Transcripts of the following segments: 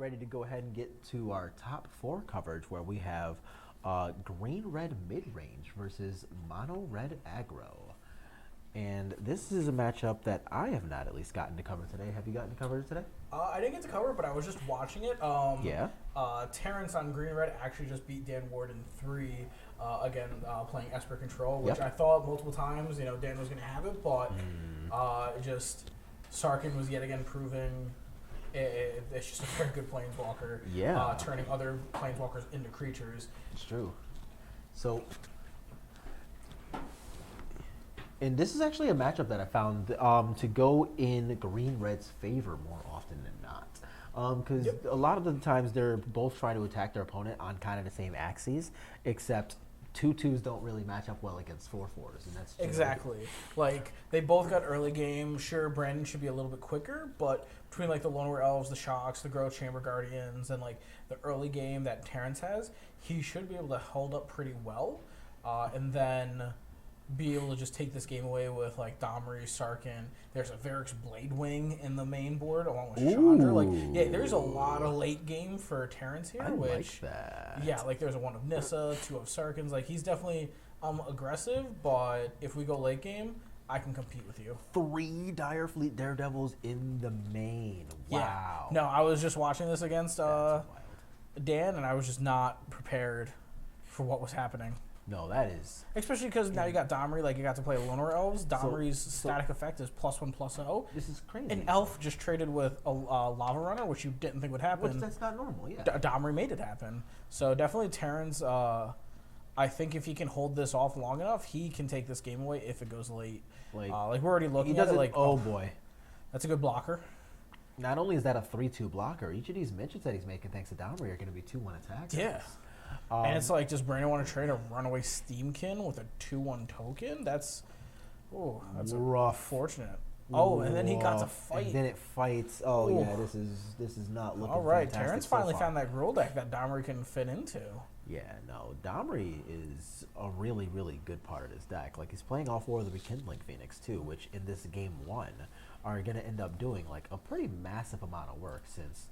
ready to go ahead and get to our top 4 coverage where we have green-red mid-range versus mono-red aggro. And this is a matchup that I have not at least gotten to cover today. Have you gotten to cover it today? I didn't get to cover it, but I was just watching it. Yeah. Terrence on green-red actually just beat Dan Ward in 3, playing Esper Control, which I thought multiple times, Dan was going to have it, but Sarkin was yet again proving it's just a very good planeswalker. Yeah. Turning other planeswalkers into creatures. It's true. So, and this is actually a matchup that I found to go in green-red's favor more often than not. Because a lot of the times they're both trying to attack their opponent on kind of the same axes, except 2/2s don't really match up well against 4/4s, and that's exactly like they both got early game. Sure, Branden should be a little bit quicker, but between like the Lone Elves, the Shocks, the Growth Chamber Guardians, and like the early game that Terrence has, he should be able to hold up pretty well, and then be able to just take this game away with like Domri, Sarkin. There's a Varix Bladewing in the main board along with Chandra. Like, there's a lot of late game for Terrence here. Like that. Yeah, like there's a 1 of Nissa, 2 of Sarkins. Like he's definitely aggressive, but if we go late game, I can compete with you. 3 Dire Fleet Daredevils in the main. Wow. Yeah. No, I was just watching this against Dan, and I was just not prepared for what was happening. No, that is... Especially because now you got Domri, like you got to play Loner Elves. Domri's static effect is +1/+0. This is crazy. An elf just traded with a Lava Runner, which you didn't think would happen. That's not normal, yeah. Domri made it happen. So definitely Terrence, I think if he can hold this off long enough, he can take this game away if it goes late. Like we're already looking at it like... Oh, boy. That's a good blocker. Not only is that a 3/2 blocker, each of these mentions that he's making thanks to Domri are going to be 2/1 attacks. Yeah. And it's like, does Branden want to trade a runaway Steamkin with a 2/1 token? That's rough. Fortunate. Oh, and then he got to fight. And then it fights. Oh, ooh. Yeah, this is not looking all right, fantastic. Terrence finally found that Gruul deck that Domri can fit into. Yeah, no, Domri is a really, really good part of his deck. Like, he's playing all 4 of the Rekindling Phoenix, too, which in this game 1 are going to end up doing, like, a pretty massive amount of work since...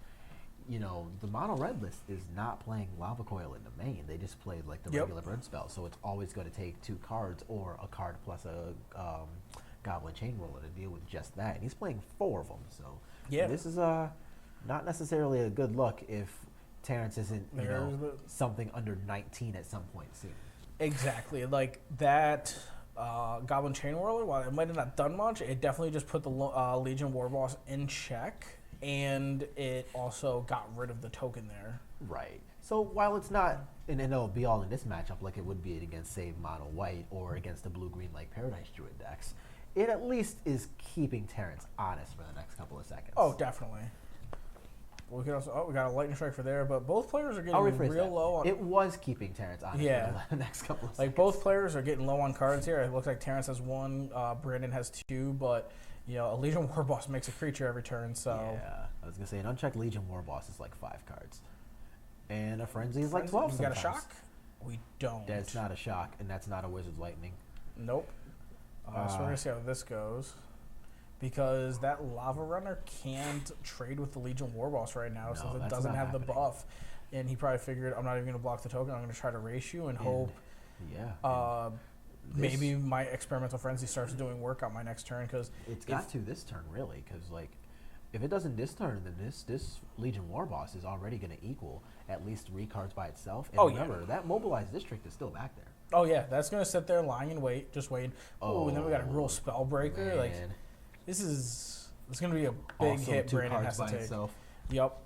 the mono red list is not playing Lava Coil in the main. They just played like the regular burn spell, so it's always going to take 2 cards or a card plus a Goblin Chain Roller to deal with just that. And he's playing 4 of them, so this is not necessarily a good look if Terrence isn't something under 19 at some point soon. Exactly, like that. Goblin Chain Whirler, while it might have not done much, it definitely just put the Legion War Boss in check. And it also got rid of the token there. Right. So while it's not an end all be all in this matchup like it would be against, say, Mono White or against the Blue-Green like Paradise Druid decks, it at least is keeping Terrence honest for the next couple of seconds. Oh, definitely. We can also, we got a lightning strike for there, but both players are getting real low on... It was keeping Terrence honest for the next couple of seconds. Like, both players are getting low on cards here. It looks like Terrence has 1, Branden has 2, but... a Legion War Boss makes a creature every turn, so... Yeah, I was going to say, an unchecked Legion War Boss is like 5 cards. And a Frenzy is like 12 sometimes. We got a shock? We don't. That's not a shock, and that's not a Wizard's Lightning. Nope. So we're going to see how this goes. Because that Lava Runner can't trade with the Legion War Boss right now, since it doesn't have the buff. And he probably figured, I'm not even going to block the token, I'm going to try to race you and hope... maybe my Experimental Frenzy starts doing work on my next turn, because it's got to this turn really, because like if it doesn't this turn, then this Legion War Boss is already going to equal at least 3 cards by itself. And remember, that Mobilized District is still back there. Oh yeah, that's going to sit there lying in wait, just waiting. Oh, and then we got a Gruul Spellbreaker. Man. Like it's going to be a big also hit. 2 Branden cards has to by take. Itself. Yep.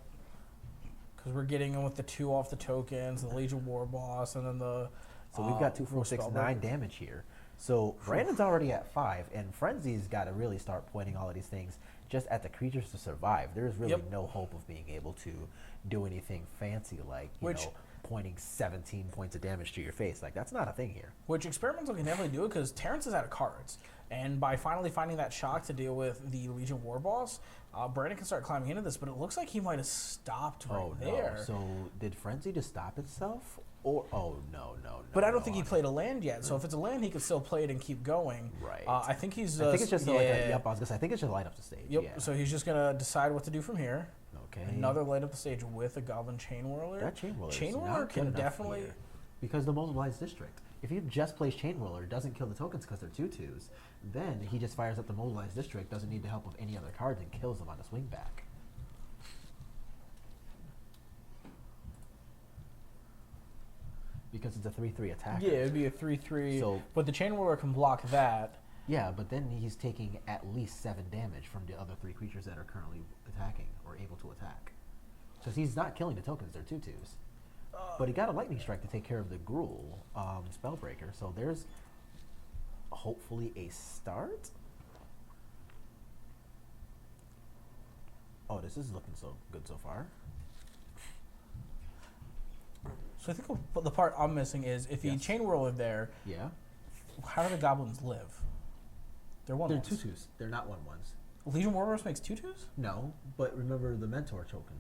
Because we're getting in with the 2 off the tokens, the Legion War Boss, and then the. So we've got 2, 4, 6, 9 damage here. So Branden's already at 5, and Frenzy's got to really start pointing all of these things just at the creatures to survive. There's really no hope of being able to do anything fancy like pointing 17 points of damage to your face. Like, that's not a thing here. Which Experimental can definitely do it, because Terrence is out of cards. And by finally finding that shock to deal with the Legion War Boss, Branden can start climbing into this, but it looks like he might have stopped there. So did Frenzy just stop itself? Or no. But I don't think he played a land yet. So if it's a land, he could still play it and keep going. Right. I think he's. I think it's just like I was gonna say. I think it's just light up the stage. Yep. Yeah. So he's just gonna decide what to do from here. Okay. Another light up the stage with a Goblin Chain Whirler. That Chain Whirler. Chain Whirler can definitely. Here. Because the Mobilized District. If he just plays Chain Whirler, doesn't kill the tokens because they're 2/2s, then he just fires up the Mobilized District, doesn't need the help of any other cards, and kills them on the swing back. Because it's a 3/3 attack. Yeah, it would be a 3/3. So, but the Chain Whirler can block that. Yeah, but then he's taking at least 7 damage from the other 3 creatures that are currently attacking or able to attack. Because he's not killing the tokens, they're 2/2s. But he got a Lightning Strike to take care of the Gruul Spellbreaker, so there's hopefully a start. Oh, this is looking so good so far. So I think the part I'm missing is if he Chain Whirler there, yeah, how do the goblins live? They're 1/1s. They're 2/2s. They're not 1/1s. Legion Warhorse makes 2/2s? No, but remember the Mentor token.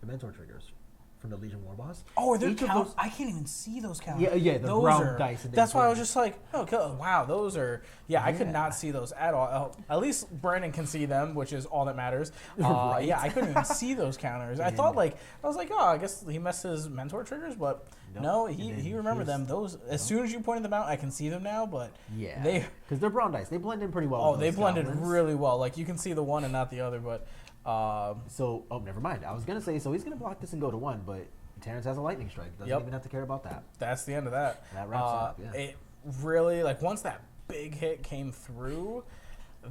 The Mentor triggers from the Legion Warboss. Oh, are there counters? I can't even see those counters. Yeah, the brown dice. That's why I was just like, wow, those are... Yeah, I could not see those at all. At least Branden can see them, which is all that matters. Right. Yeah, I couldn't even see those counters. I thought, I was like, I guess he messed his Mentor triggers, but no, he remembered them. Those, as soon as you pointed them out, I can see them now, but... Yeah, because they're brown dice. They blend in pretty well. Oh, they blended really well. Like, you can see the one and not the other, but... never mind. I was going to say, so he's going to block this and go to 1, but... Terrence has a Lightning Strike. Doesn't even have to care about that. That's the end of that. That wraps it up, yeah. It really, once that big hit came through,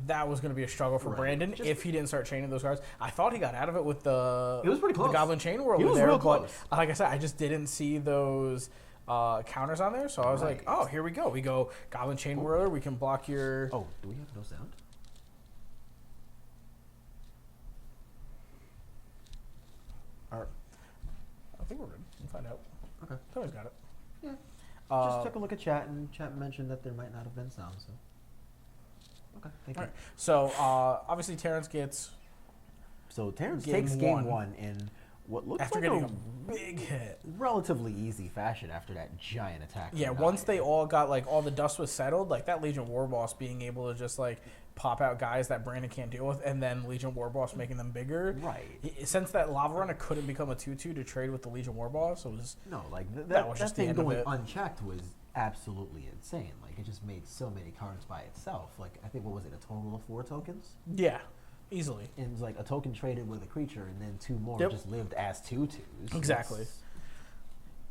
that was going to be a struggle for Branden if he didn't start chaining those cards. I thought he got out of it with the... It was pretty close. The Goblin Chain Whirler he was there, real but close. Like I said, I just didn't see those counters on there, so I was like, oh, here we go. We go Goblin Chain Whirler. We can block your... Oh, do we have no sound? I think we're good. We'll find out. Okay. Someone's got it. Yeah. Just took a look at chat, and chat mentioned that there might not have been sound, so. Okay, thank you. Right. So, obviously, Terrence gets... So, Terrence takes game one in what looks after like getting a big hit. Relatively easy fashion after that giant attack. Yeah, once they all got, all the dust was settled, that Legion Warboss being able to just, pop out guys that Branden can't deal with, and then Legion Warboss making them bigger. Right. Since that Lava Runner couldn't become a 2/2 to trade with the Legion Warboss, it was... No, that was just thing the end going of it. Unchecked was absolutely insane. It just made so many cards by itself. I think, what was it, a total of 4 tokens? Yeah, easily. It was a token traded with a creature, and then 2 more just lived as 2/2s. Exactly.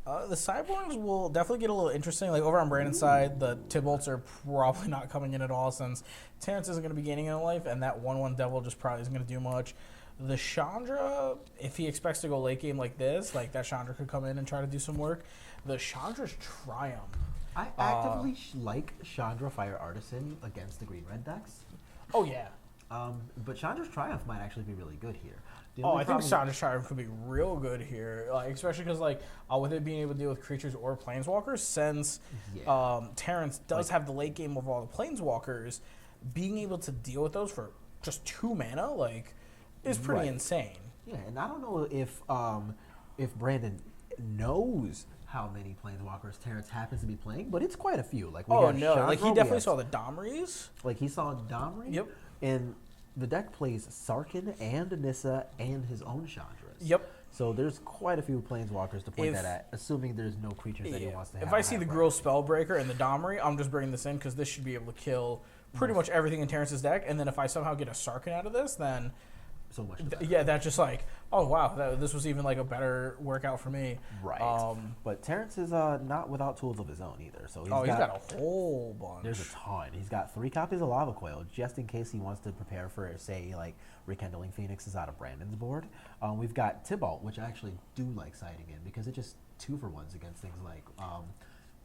The Cyborgs will definitely get a little interesting. Over on Branden's side, the Tybalts are probably not coming in at all since Terrence isn't going to be gaining in life, and that 1/1 Devil just probably isn't going to do much. The Chandra, if he expects to go late game like this, that Chandra could come in and try to do some work. The Chandra's Triumph. I actively like Chandra Fire Artisan against the green-red decks. Oh, yeah. But Chandra's Triumph might actually be really good here. I think Chandra's Triumph could be real good here, especially because with it being able to deal with creatures or planeswalkers, since Terrence does have the late game of all the planeswalkers, being able to deal with those for just 2 mana, is pretty insane. Yeah, and I don't know if Branden knows how many planeswalkers Terrence happens to be playing, but it's quite a few. Chandra, he definitely saw the Domries. He saw Domri. Yep. And the deck plays Sarkhan and Nissa and his own Chandras. Yep. So there's quite a few planeswalkers to point that at, assuming there's no creatures that he wants to have. If I see the Gruul Spellbreaker and the Domri, I'm just bringing this in because this should be able to kill pretty much everything in Terrence's deck. And then if I somehow get a Sarkhan out of this, then... So much. That's just oh wow, this was even a better workout for me. Right. But Terrence is not without tools of his own either. So he's got a whole bunch. There's a ton. He's got 3 copies of Lava Coil just in case he wants to prepare for, say, Rekindling Phoenixes out of Branden's board. We've got Tybalt, which I actually do like siding in because it just 2-for-1s against things like.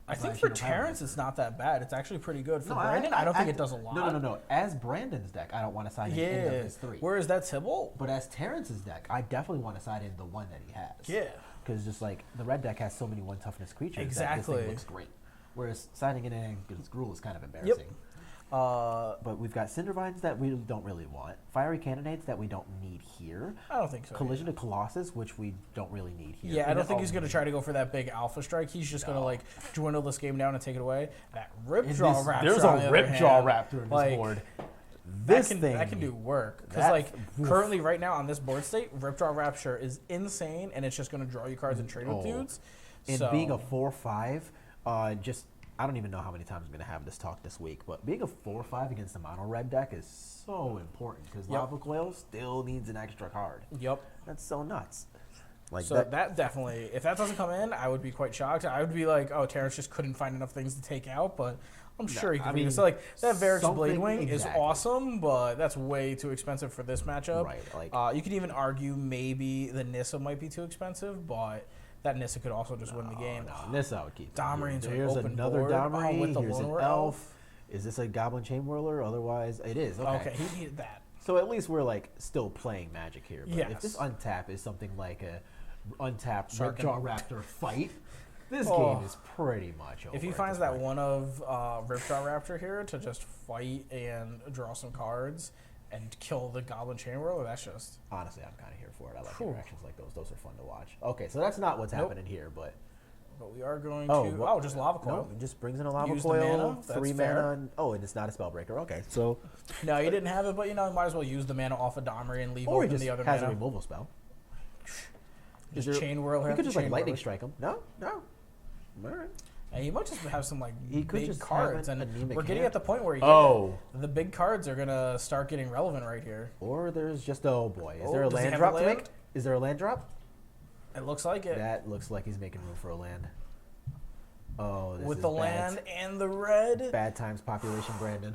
I think for Terrence, it's not that bad. It's actually pretty good. For Branden, I don't think it does a lot. No. As Branden's deck, I don't want to side in any of his 3. Whereas that Tybalt? But as Terrence's deck, I definitely want to side in the one that he has. Yeah. Because just the red deck has so many 1-toughness creatures that this thing looks great. Whereas siding in against Gruul is kind of embarrassing. Yep. But we've got Cindervines that we don't really want. Fiery Cannonades that we don't need here. I don't think so. Collision to Colossus, which we don't really need here. Yeah, I don't think he's going to try to go for that big alpha strike. He's just going to dwindle this game down and take it away. That Ripjaw Raptor. There's a Ripjaw Raptor in this board. that can do work. Because currently right now on this board state, Ripjaw Rapture is insane, and it's just going to draw you cards and trade with dudes. And being a 4/5, just I don't even know how many times I'm going to have this talk this week, but being a 4/5 against a mono red deck is so important because Lava Coil still needs an extra card. Yep. That's so nuts. That definitely, if that doesn't come in, I would be quite shocked. I would be like, oh, Terrence just couldn't find enough things to take out, but I'm sure he could beat it. So that Varix Bladewing is awesome, but that's way too expensive for this matchup. Right. You could even argue maybe the Nissa might be too expensive, but that Nissa could also just win the game. No, Nissa I would keep. Domri Here's open another board. Domri. With the Here's an Loner elf. Is this a Goblin Chain Whirler? Otherwise, it is. Okay, he needed that. So at least we're still playing Magic here. But yes. If this untap is something like a untapped Ripjaw Raptor fight, this game is pretty much over. If he finds that one of Ripjaw Raptor here to just fight and draw some cards and kill the Goblin Chain Whirler, that's just... Honestly, I'm kind of here for it. I like interactions like those. Those are fun to watch. Okay, so that's not what's happening here, but... But we are going to... just Lava Coil. No, it just brings in a Lava Use Coil, the mana. 3 mana, and it's not a Spellbreaker. Okay, so... No, you didn't have it, but might as well use the mana off of Domri and leave open the other mana. Or he just has a removal spell. Just Chain Whirl. You could just Lightning Strike him. No. All right. And he might just have some he could big just cards, and we're getting at the point where the big cards are gonna start getting relevant right here. Or there's just is there a land drop to make? Is there a land drop? It looks like it. That looks like he's making room for a land. Oh, this with is the bad. Land and the red. Bad times population, Branden.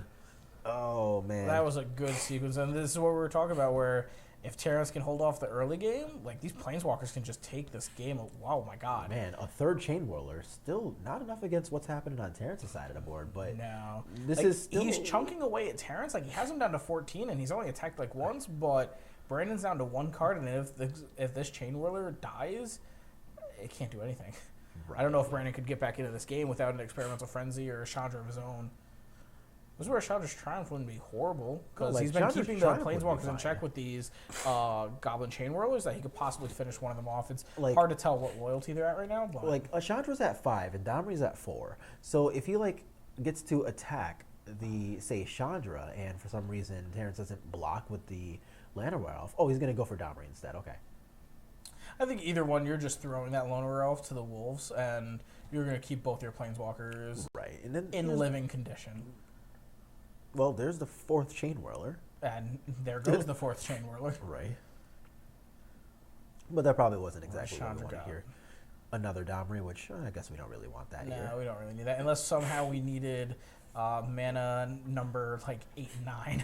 Oh man, that was a good sequence, and this is what we were talking about, where if Terrence can hold off the early game, these Planeswalkers can just take this game. Wow, my God. Man, a third Chain Whirler, still not enough against what's happening on Terrence's side of the board, but no. This is still... He's chunking away at Terrence. He has him down to 14, and he's only attacked once, but Branden's down to 1 card, and if this Chain Whirler dies, it can't do anything. Right. I don't know if Branden could get back into this game without an Experimental Frenzy or a Chandra of his own. This is where Chandra's Triumph wouldn't be horrible, because he's been keeping the Planeswalkers in check with these Goblin Chain Whirlers that he could possibly finish one of them off. It's hard to tell what loyalty they're at right now. But a Chandra's at 5 and Domri's at 4. So if he gets to attack the Chandra, and for some reason Terrence doesn't block with the Llanowar Elf, he's gonna go for Domri instead. Okay. I think either one, you're just throwing that Llanowar Elf to the wolves, and you're gonna keep both your Planeswalkers and then in living condition. Well, there's the 4th Chain Whirler. And there goes the 4th Chain Whirler. Right. But that probably wasn't exactly what we wanted here. Another Domri, which I guess we don't really want that here. No, we don't really need that. Unless somehow we needed mana number 8 and 9.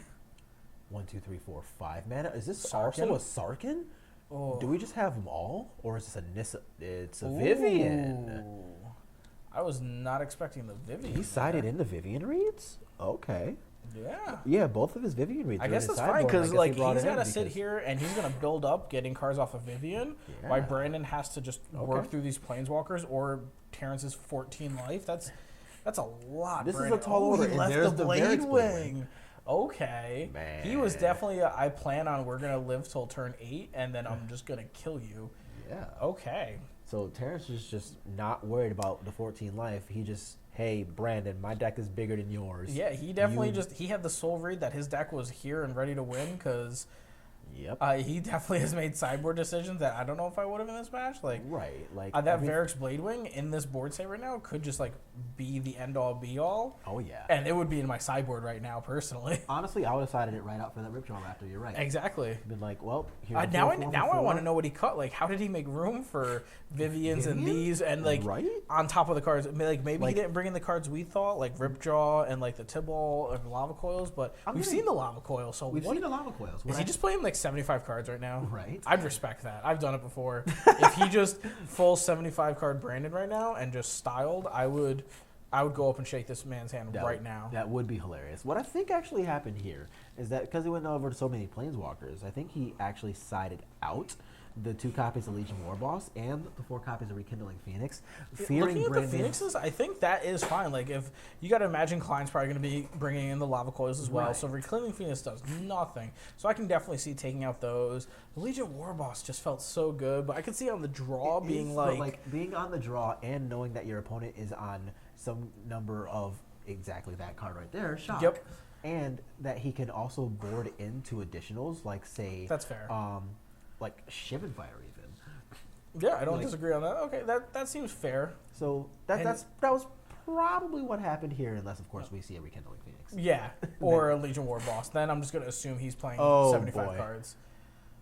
1, 2, 3, 4, 5 mana. Is this Sarkhan? Also a Sarkhan? Oh. Do we just have them all? Or is this a Nissa? It's a Vivian. I was not expecting the Vivian. He sided in the Vivian reads? Okay. Yeah, both of his Vivian reads. I guess that's fine, because he's got to sit here and he's going to build up getting cards off of Vivian, while Branden has to just work through these Planeswalkers or Terrence's 14 life. That's a lot. This Branden. is a tall order. He left the Blade Wing. Okay. Man. He was definitely I plan on we're going to live till turn 8, and then I'm just going to kill you. Yeah. Okay. So Terrence is just not worried about the 14 life. He just... Hey, Branden, my deck is bigger than yours. Yeah, he definitely he had the soul read that his deck was here and ready to win, because he definitely has made sideboard decisions that I don't know if I would have in this match. That Varix Bladewing in this board state right now could just be the end all be all. Oh yeah, and it would be in my sideboard right now personally. Honestly, I would have sided it right out for that Ripjaw Raptor. You're right. Exactly. Been well, now I want to know what he cut. How did he make room for Vivians and these and on top of the cards? Maybe he didn't bring in the cards we thought, Ripjaw and the Tibble and Lava Coils, but we've seen the Lava Coil. So we've seen the Lava Coils. Is he just playing 75 cards right now? Right. I'd respect that. I've done it before. If he just full 75 card Branden right now and just styled, I would go up and shake this man's hand right now. That would be hilarious. What I think actually happened here is that because he went over to so many Planeswalkers, I think he actually sided out the 2 copies of Legion War Boss and the 4 copies of Rekindling Phoenix. Looking at the Phoenixes, I think that is fine. If you got to imagine Cline's probably going to be bringing in the Lava Coils as well, so Rekindling Phoenix does nothing. So I can definitely see taking out those. The Legion War Boss just felt so good, but I can see on the draw being being on the draw and knowing that your opponent is on some number of exactly that card right there. Shock. Yep. and that he can also board into additionals, like say That's fair. Like Shivan Fire even. Yeah, I don't disagree on that. Okay, that seems fair. So that was probably what happened here, unless of course we see a Rekindling Phoenix. Yeah, or a Legion War boss. Then I'm just gonna assume he's playing 75 cards.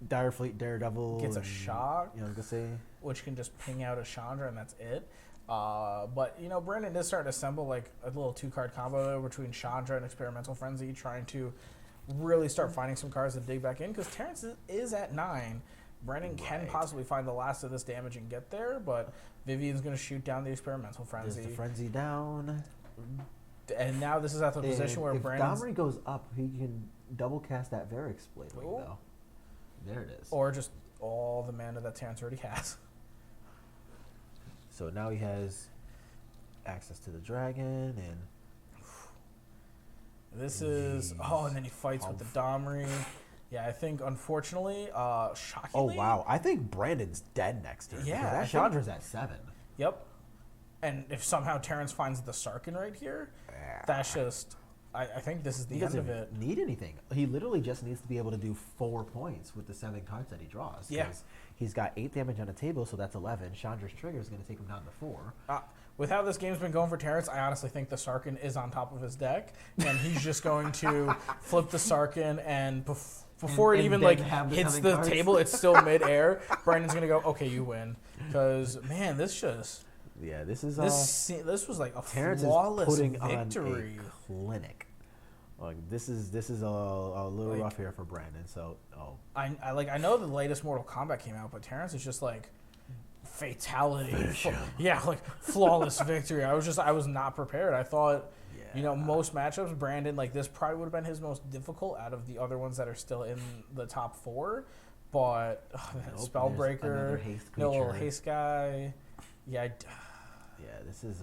Dire Fleet Daredevil Gets a shock. You know, I was gonna say, which can just ping out a Chandra and that's it. But you know, Branden is starting to assemble like a little 2-card combo there between Chandra and Experimental Frenzy, trying to really start finding some cards to dig back in because Terrence is at 9. Branden can possibly find the last of this damage and get there, but Vivian's going to shoot down the Experimental Frenzy. There's the Frenzy down. And now this is at the position where Branden... If Domri goes up, he can double cast that Varix Blade Wing, though. There it is. Or just all the mana that Terrence already has. So now he has access to the dragon, and... This is... Oh, and then he fights with the Domri. Yeah, I think, unfortunately, shockingly... Oh, wow. I think Brandon's dead next turn. Yeah. That Chandra's at 7. Yep. And if somehow Terrence finds the Sarkin right here, that's just... I think this is the end of it. He doesn't need anything. He literally just needs to be able to do 4 points with the 7 cards that he draws. Yeah. He's got 8 damage on the table, so that's 11. Chandra's trigger is going to take him down to 4. With how this game's been going for Terrence, I honestly think the Sarkin is on top of his deck, and he's just going to flip the Sarkin, and before it even hits the table, it's still midair. Brandon's going to go, okay, you win. Because, man, this just... Yeah, this is this was like a Terrence flawless is putting victory. On a clinic. Like this is a little rough here for Branden. So I know the latest Mortal Kombat came out, but Terrence is just like fatality. Like flawless victory. I was not prepared. I thought most matchups Branden like this probably would have been his most difficult out of the other ones that are still in the top 4. But Spellbreaker, no little haste guy. Yeah. This is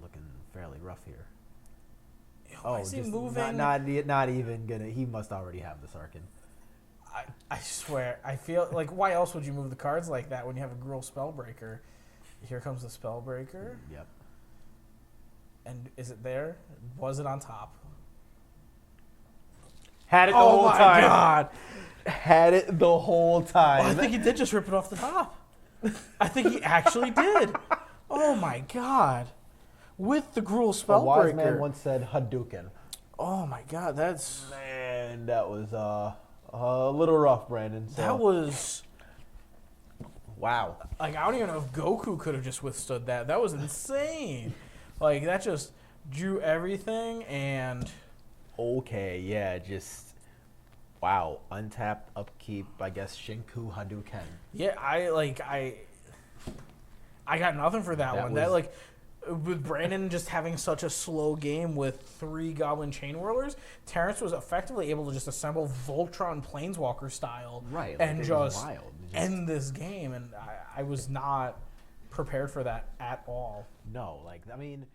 looking fairly rough here. Is he moving? Not even gonna. He must already have the Sarkin. I swear. I feel like why else would you move the cards like that when you have a Gruul Spellbreaker? Here comes the Spellbreaker. Yep. And is it there? Was it on top? Had it the whole time. Oh my god! Had it the whole time. Oh, I think he did just rip it off the top. I think he actually did. Oh my god. With the Gruul Spellbreaker. A wise man once said Hadouken. Oh my god, that's... Man, that was a little rough, Branden. So. That was... Wow. Like, I don't even know if Goku could have just withstood that. That was insane. Like, that just drew everything and... Okay, yeah, just... Wow, untapped, upkeep, I guess Shinku Hadouken. Yeah, I got nothing for that one. That, like... With Branden just having such a slow game with 3 Goblin Chain Whirlers, Terrence was effectively able to just assemble Voltron Planeswalker style and just end this game. And I was not prepared for that at all. No, like, I mean...